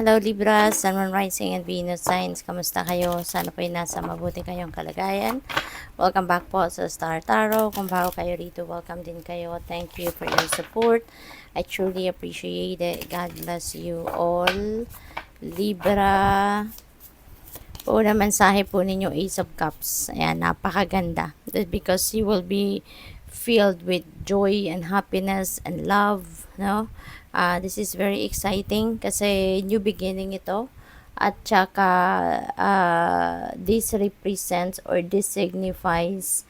Hello Libra, Sun, Moon, Rising, and Venus signs. Kamusta kayo? Sana po ay nasa mabuti kayong kalagayan. Welcome back po sa Star Tarot. Kung bago kayo rito, welcome din kayo. Thank you for your support. I truly appreciate it. God bless you all. Libra. Una mensahe po ninyo, Ace of Cups. Ayan, napakaganda. Because you will be filled with joy and happiness and love, no? This is very exciting kasi new beginning ito. At saka, this represents or this signifies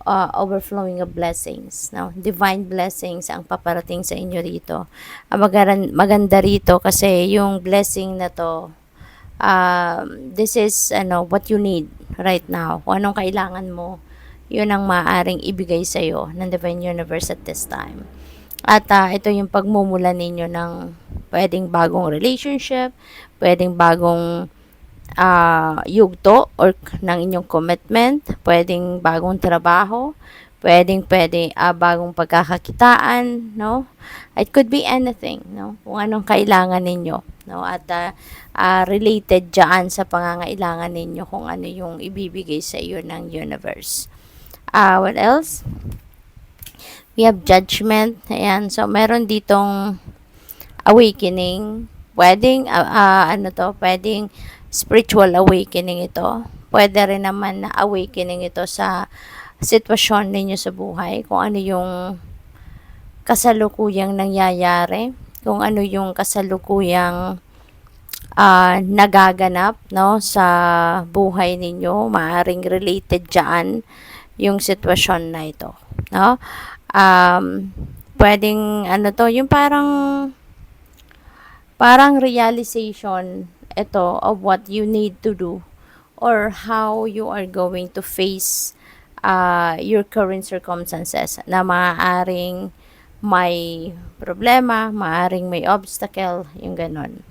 overflowing of blessings, no? Divine blessings ang paparating sa inyo rito. Maganda rito kasi yung blessing na to, this is what you need right now. Kung anong kailangan mo, yun ang maaaring ibigay sa iyo ng Divine Universe at this time. At ito yung pagmumula ninyo ng pwedeng bagong relationship, pwedeng bagong yugto or ng inyong commitment, pwedeng bagong trabaho, pwedeng bagong pagkakakitaan, no? It could be anything, no? Kung anong kailangan ninyo, no? At related diyan sa pangangailangan ninyo kung ano yung ibibigay sa iyo ng universe. What else? We have judgment. Ayan. So, meron ditong awakening. Pwedeng, pwedeng spiritual awakening ito. Pwede rin naman na awakening ito sa sitwasyon ninyo sa buhay. Kung ano yung kasalukuyang nangyayari. Kung ano yung kasalukuyang nagaganap, no, sa buhay ninyo. Maaring related dyan yung sitwasyon na ito. No? Pwedeng yung parang realization ito of what you need to do or how you are going to face your current circumstances na maaaring may problema, maaaring may obstacle, yung ganon.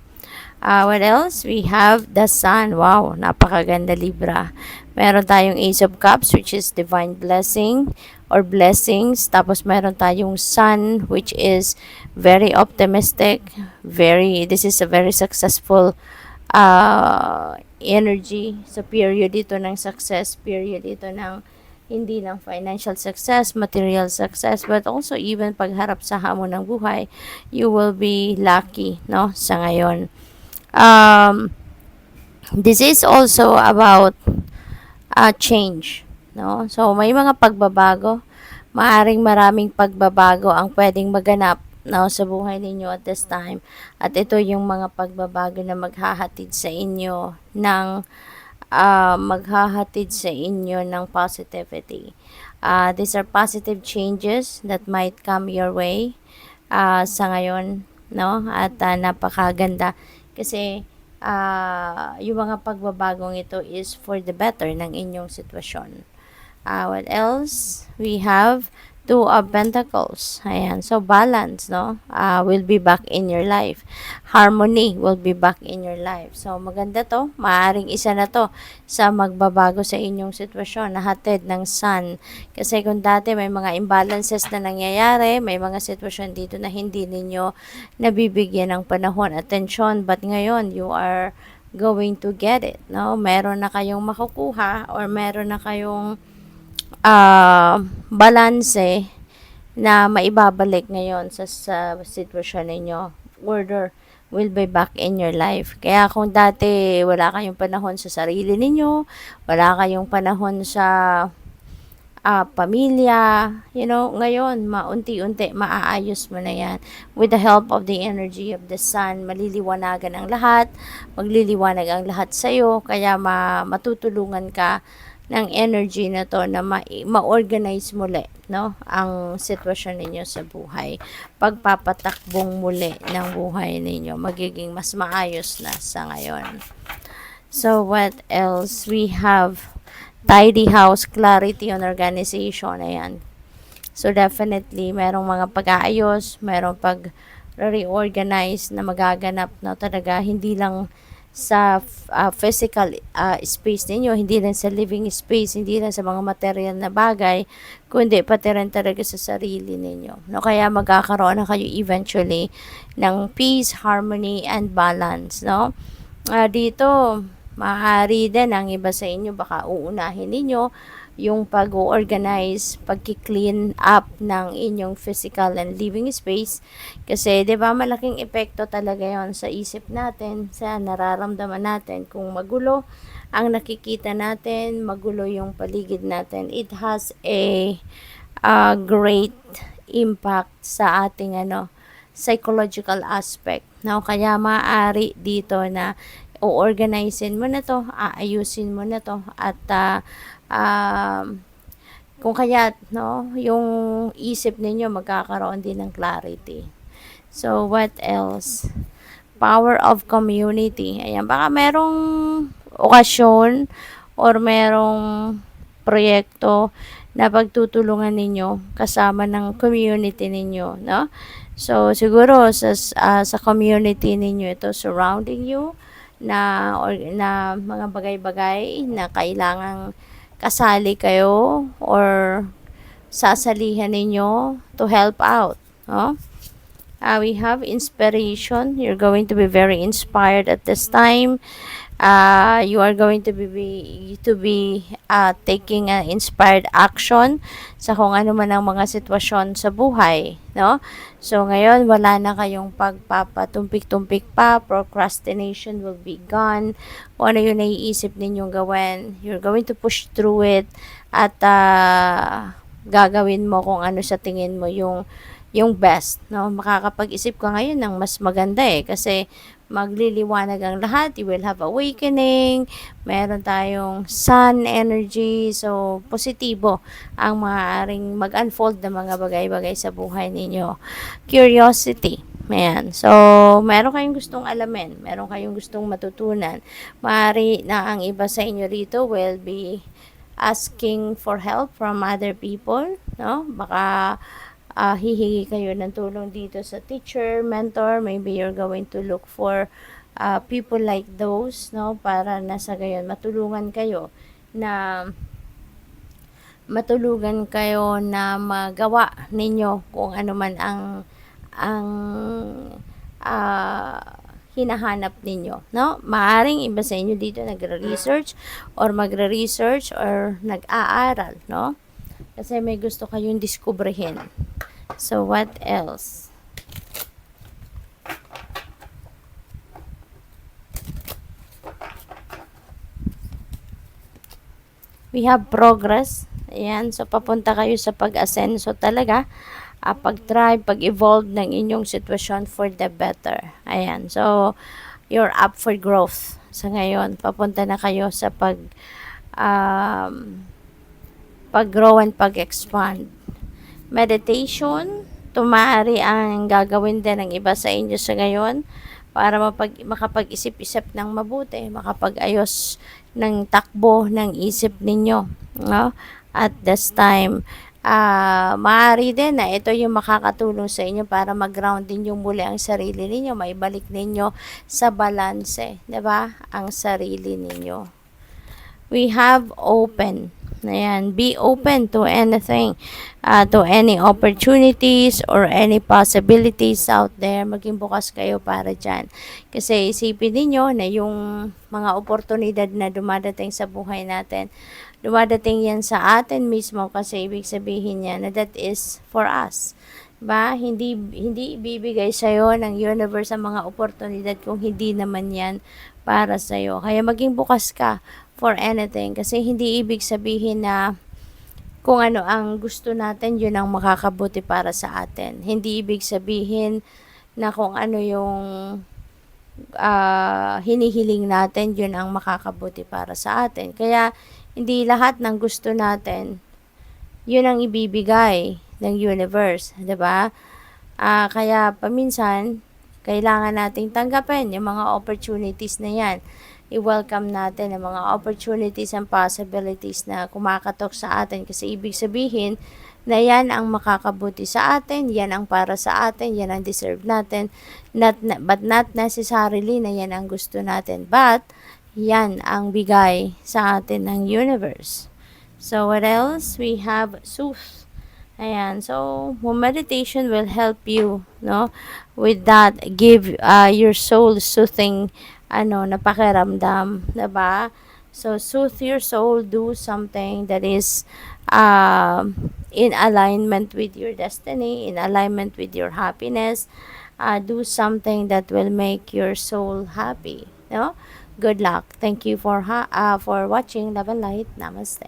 What else? We have the Sun. Wow, napakaganda Libra. Meron tayong Ace of Cups, which is divine blessing or blessings. Tapos meron tayong Sun, which is very optimistic. This is a very successful energy. So, period ito ng success. Period ito ng hindi lang financial success, material success, but also even pagharap sa hamon ng buhay, you will be lucky, no, sa ngayon. This is also about change, no? So, may mga pagbabago. Maaring maraming pagbabago ang pwedeng maganap, no, sa buhay ninyo at this time. At ito yung mga pagbabago na maghahatid sa inyo ng positivity. These are positive changes that might come your way sa ngayon, no? At napakaganda kasi yung mga pagbabagong ito is for the better ng inyong sitwasyon. What else? We have Two of Pentacles. Ayan. So, balance, no? Will be back in your life. Harmony will be back in your life. So, maganda to. Maaring isa na to sa magbabago sa inyong sitwasyon na hatid ng Sun. Kasi kung dati may mga imbalances na nangyayari, may mga sitwasyon dito na hindi ninyo nabibigyan ng panahon, atensyon, but ngayon, you are going to get it, no? Meron na kayong makukuha or meron na kayong balanse na maibabalik ngayon sa sitwasyon ninyo. Order will be back in your life. Kaya kung dati wala kayong panahon sa sarili ninyo, wala kayong panahon sa pamilya, ngayon, maunti-unti, maaayos mo na yan. With the help of the energy of the Sun, maliliwanagan ang lahat, magliliwanag ang lahat sa'yo, kaya matutulungan ka ng energy na to na ma-organize muli, no, ang sitwasyon ninyo sa buhay. Pagpapatakbong muli ng buhay ninyo, magiging mas maayos na sa ngayon. So, what else? We have tidy house, clarity on organization. Ayan. So, definitely, merong mga pag-aayos, merong pag-reorganize na magaganap na talaga, hindi lang physical space ninyo, hindi lang sa living space, hindi lang sa mga material na bagay, kundi pati rin talaga sa sarili ninyo. No? Kaya magkakaroon na kayo eventually ng peace, harmony, and balance. No? Dito, maaari din ang iba sa inyo, baka uunahin ninyo yung pag-organize, pag-clean up ng inyong physical and living space. Kasi, di ba, malaking epekto talaga yon sa isip natin, sa nararamdaman natin. Kung magulo ang nakikita natin, magulo yung paligid natin, it has a great impact sa ating psychological aspect. Now, kaya maaari dito na o-organizein mo na to, aayusin mo na to, at kung kaya, no, yung isip ninyo magkakaroon din ng clarity. So, what else? Power of community. Ayan, baka merong okasyon or merong proyekto na pagtutulungan ninyo kasama ng community ninyo, no? So, siguro sa community ninyo ito surrounding you na mga bagay-bagay na kailangang kasali kayo or sasalihan ninyo to help out, no? We have inspiration. You're going to be very inspired at this time. You are going to be taking an inspired action sa kung ano man ang mga sitwasyon sa buhay, no? So ngayon wala na kayong pagpapatumpik-tumpik pa, procrastination will be gone. Kung ano yung naiisip ninyong gawin, you're going to push through it at gagawin mo kung ano sa tingin mo yung best, no? Makakapag-isip ka ngayon ng mas maganda kasi magliliwanag ang lahat, you will have awakening, meron tayong sun energy, so positibo ang maaaring mag-unfold na mga bagay-bagay sa buhay ninyo. Curiosity, ayan. So, meron kayong gustong alamin, meron kayong gustong matutunan, maaari na ang iba sa inyo rito will be asking for help from other people, no? Baka hihingi kayo ng tulong dito sa teacher, mentor, maybe you're going to look for people like those, no, para nasa gayon matulungan kayo na magawa ninyo kung ano man ang hinahanap ninyo, no? Maaring iba sa inyo dito nagre-research or magre-research or nag-aaral, no? Kasi may gusto kayong diskubrihin. So, what else? We have progress. Ayan. So, papunta kayo sa pag-asenso talaga. Pag-thrive, pag-evolve ng inyong sitwasyon for the better. Ayan. So, you're up for growth. Sa ngayon, papunta na kayo sa pag-grow and pag-expand. Meditation, tumari ang gagawin din ng iba sa inyo sa ngayon para makapag-isip-isip ng mabuti, makapag-ayos ng takbo ng isip ninyo, no? At this time, maaari din na ito yung makakatulong sa inyo para mag-ground din yung muli ang sarili ninyo, maibalik ninyo sa balanse, 'di ba? Ang sarili ninyo. We have open. Ayan, be open to anything, to any opportunities or any possibilities out there. Maging bukas kayo para dyan. Kasi isipin niyo na yung mga oportunidad na dumadating sa buhay natin, dumadating yan sa atin mismo kasi ibig sabihin niya na that is for us. Ba? Hindi ibibigay sa'yo ng universe ang mga oportunidad kung hindi naman yan para sa'yo. Kaya maging bukas ka for anything kasi hindi ibig sabihin na kung ano ang gusto natin yun ang makakabuti para sa atin. Hindi ibig sabihin na kung ano yung hinihiling natin yun ang makakabuti para sa atin. Kaya hindi lahat ng gusto natin yun ang ibibigay ng universe, 'di ba? Kaya paminsan kailangan nating tanggapin yung mga opportunities na yan. I-welcome natin ang mga opportunities and possibilities na kumakatok sa atin kasi ibig sabihin na yan ang makakabuti sa atin, yan ang para sa atin, yan ang deserve natin, but not necessarily na yan ang gusto natin, but yan ang bigay sa atin ng universe. So, what else? We have Sooth. Ayan. So, meditation will help you, no? With that, give your soul soothing, na pakiramdam, diba? So, soothe your soul, do something that is in alignment with your destiny, in alignment with your happiness. Do something that will make your soul happy, no? Good luck. Thank you for watching. Love and light. Namaste.